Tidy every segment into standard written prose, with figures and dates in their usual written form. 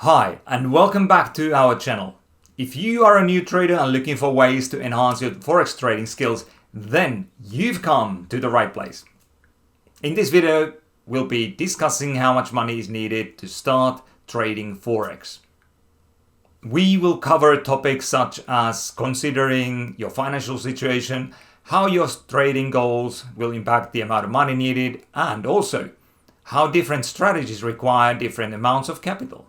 Hi, and welcome back to our channel. If you are a new trader and looking for ways to enhance your Forex trading skills, then you've come to the right place. In this video, we'll be discussing how much money is needed to start trading Forex. We will cover topics such as considering your financial situation, how your trading goals will impact the amount of money needed, and also how different strategies require different amounts of capital.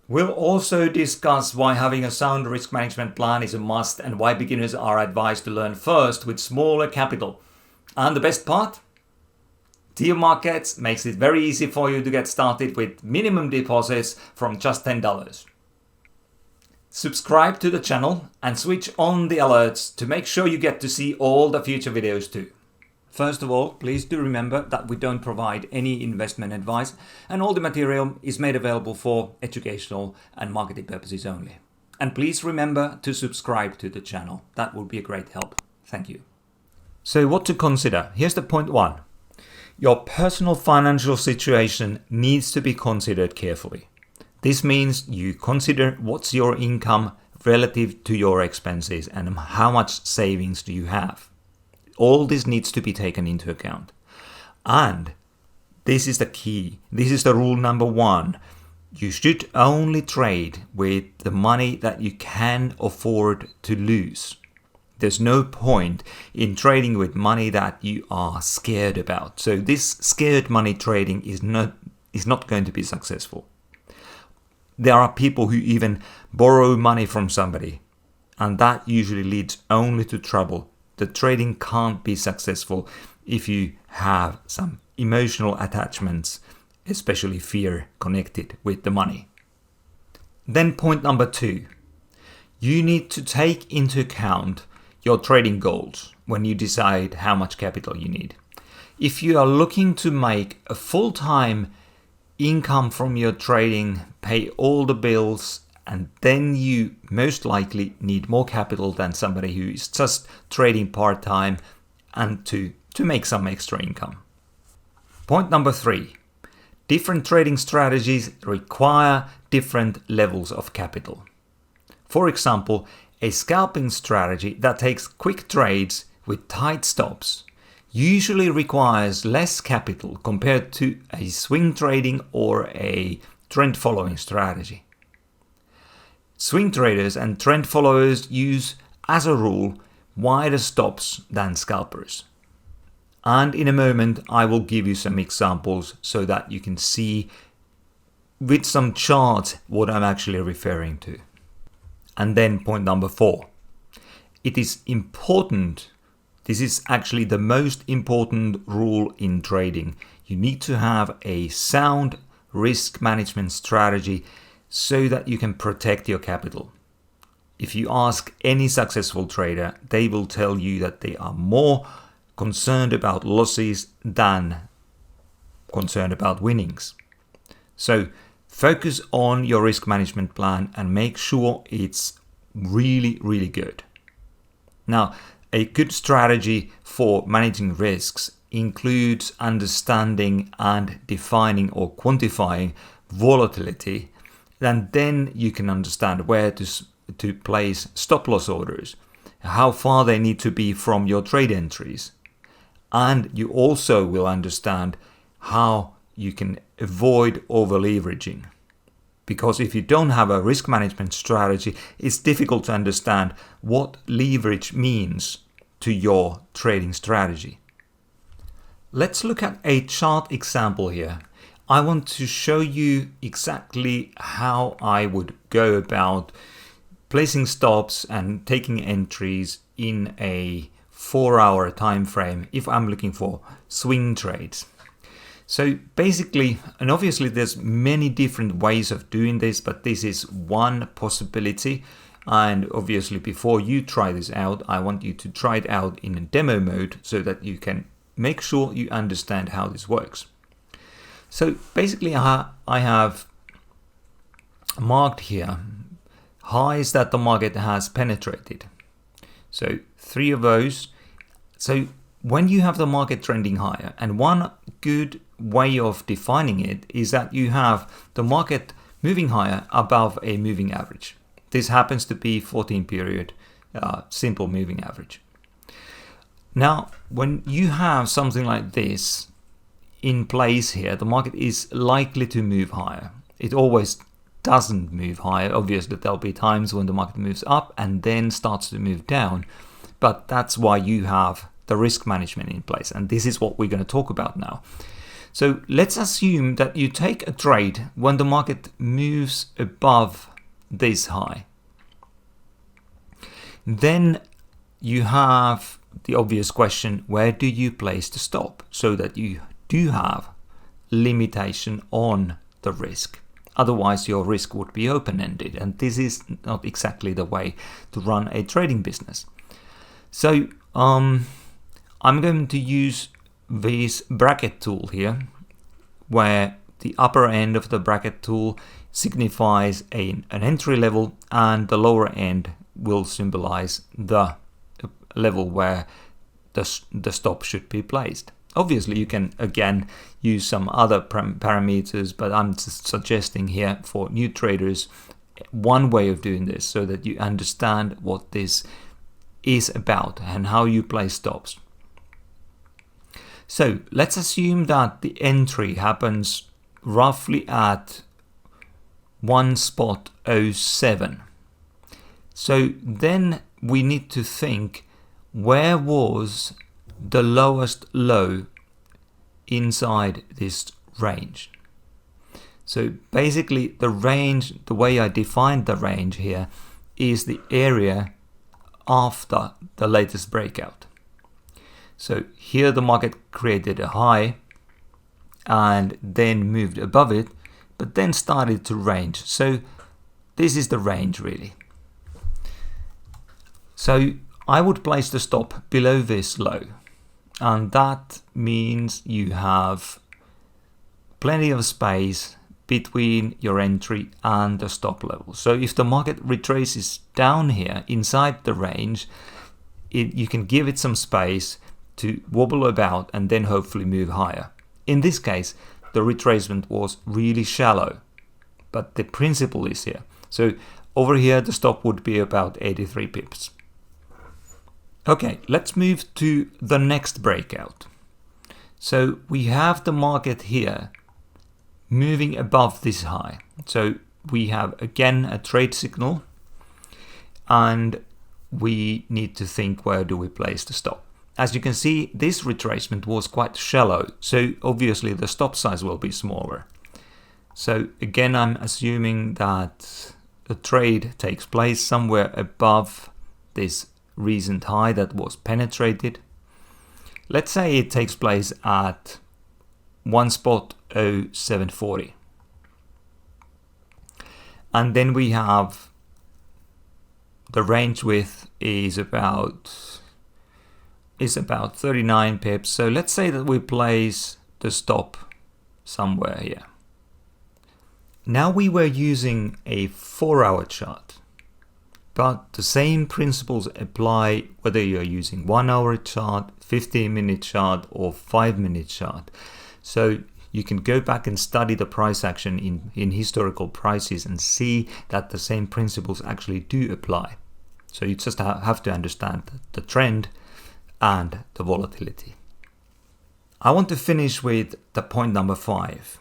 We'll also discuss why having a sound risk management plan is a must and why beginners are advised to learn first with smaller capital. And the best part? TIOmarkets makes it very easy for you to get started with minimum deposits from just $10. Subscribe to the channel and switch on the alerts to make sure you get to see all the future videos too. First of all, please do remember that we don't provide any investment advice and all the material is made available for educational and marketing purposes only. And please remember to subscribe to the channel. That would be a great help. Thank you. So what to consider? Here's the point one. Your personal financial situation needs to be considered carefully. This means you consider what's your income relative to your expenses and how much savings do you have. All this needs to be taken into account. And this is the key. This is the rule number one. You should only trade with the money that you can afford to lose. There's no point in trading with money that you are scared about. So this scared money trading is not going to be successful. There are people who even borrow money from somebody, and that usually leads only to trouble. The trading can't be successful if you have some emotional attachments, especially fear connected with the money. Then point number two, you need to take into account your trading goals when you decide how much capital you need. If you are looking to make a full-time income from your trading, pay all the bills, and then you most likely need more capital than somebody who is just trading part-time and to make some extra income. Point number three, different trading strategies require different levels of capital. For example, a scalping strategy that takes quick trades with tight stops usually requires less capital compared to a swing trading or a trend following strategy. Swing traders and trend followers use, as a rule, wider stops than scalpers. And in a moment, I will give you some examples so that you can see with some charts what I'm actually referring to. And then point number four. It is important, this is actually the most important rule in trading. You need to have a sound risk management strategy so that you can protect your capital. If you ask any successful trader, they will tell you that they are more concerned about losses than concerned about winnings. So focus on your risk management plan and make sure it's really, really good. Now, a good strategy for managing risks includes understanding and defining or quantifying volatility. And then you can understand where to place stop loss orders, how far they need to be from your trade entries. And you also will understand how you can avoid over leveraging. Because if you don't have a risk management strategy, it's difficult to understand what leverage means to your trading strategy. Let's look at a chart example here. I want to show you exactly how I would go about placing stops and taking entries in a 4-hour time frame if I'm looking for swing trades. So basically, and obviously there's many different ways of doing this, but this is one possibility. And obviously before you try this out, I want you to try it out in a demo mode so that you can make sure you understand how this works. So basically I have marked here highs that the market has penetrated. So 3 of those. So when you have the market trending higher, and one good way of defining it is that you have the market moving higher above a moving average. This happens to be 14 period simple moving average. Now, when you have something like this in place here, the market is likely to move higher. It always doesn't move higher. Obviously, there'll be times when the market moves up and then starts to move down. But that's why you have the risk management in place. And this is what we're going to talk about now. So let's assume that you take a trade when the market moves above this high. Then you have the obvious question, where do you place the stop so that you do have limitation on the risk? Otherwise, your risk would be open-ended, and this is not exactly the way to run a trading business. So I'm going to use this bracket tool here, where the upper end of the bracket tool signifies an entry level, and the lower end will symbolize the level where the stop should be placed. Obviously, you can again use some other parameters, but I'm just suggesting here for new traders one way of doing this so that you understand what this is about and how you place stops. So let's assume that the entry happens roughly at 1.07. So then we need to think, where was the lowest low inside this range? So basically the range, the way I defined the range here, is the area after the latest breakout. So here the market created a high and then moved above it, but then started to range. So this is the range really. So I would place the stop below this low, and that means you have plenty of space between your entry and the stop level. So if the market retraces down here inside the range, you can give it some space to wobble about and then hopefully move higher. In this case, the retracement was really shallow, but the principle is here. So over here, the stop would be about 83 pips. Okay, let's move to the next breakout. So we have the market here moving above this high. So we have again a trade signal, and we need to think, where do we place the stop? As you can see, this retracement was quite shallow, so obviously the stop size will be smaller. So again, I'm assuming that the trade takes place somewhere above this recent high that was penetrated. Let's say it takes place at 1.0740. And then we have the range width is about 39 pips. So let's say that we place the stop somewhere here. Now we were using a 4-hour chart, but the same principles apply whether you're using 1-hour chart, 15-minute chart, or 5-minute chart. So you can go back and study the price action in historical prices and see that the same principles actually do apply. So you just have to understand the trend and the volatility. I want to finish with the point number 5.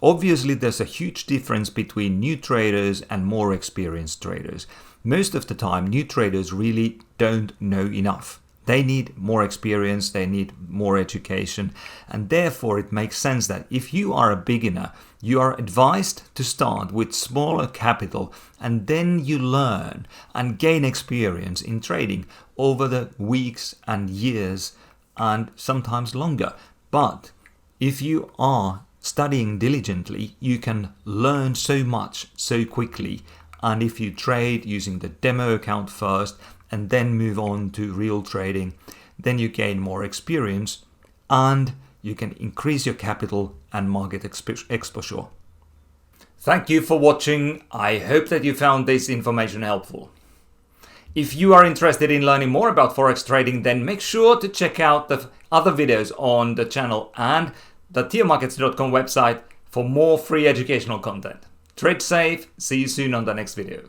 Obviously, there's a huge difference between new traders and more experienced traders. Most of the time, new traders really don't know enough. They need more experience, they need more education, and therefore it makes sense that if you are a beginner, you are advised to start with smaller capital, and then you learn and gain experience in trading over the weeks and years and sometimes longer. But if you are studying diligently, you can learn so much so quickly. And if you trade using the demo account first and then move on to real trading, then you gain more experience and you can increase your capital and market exposure. Thank you for watching. I hope that you found this information helpful. If you are interested in learning more about Forex trading, then make sure to check out the other videos on the channel and the TIOmarkets.com website for more free educational content. Trade safe, see you soon on the next video.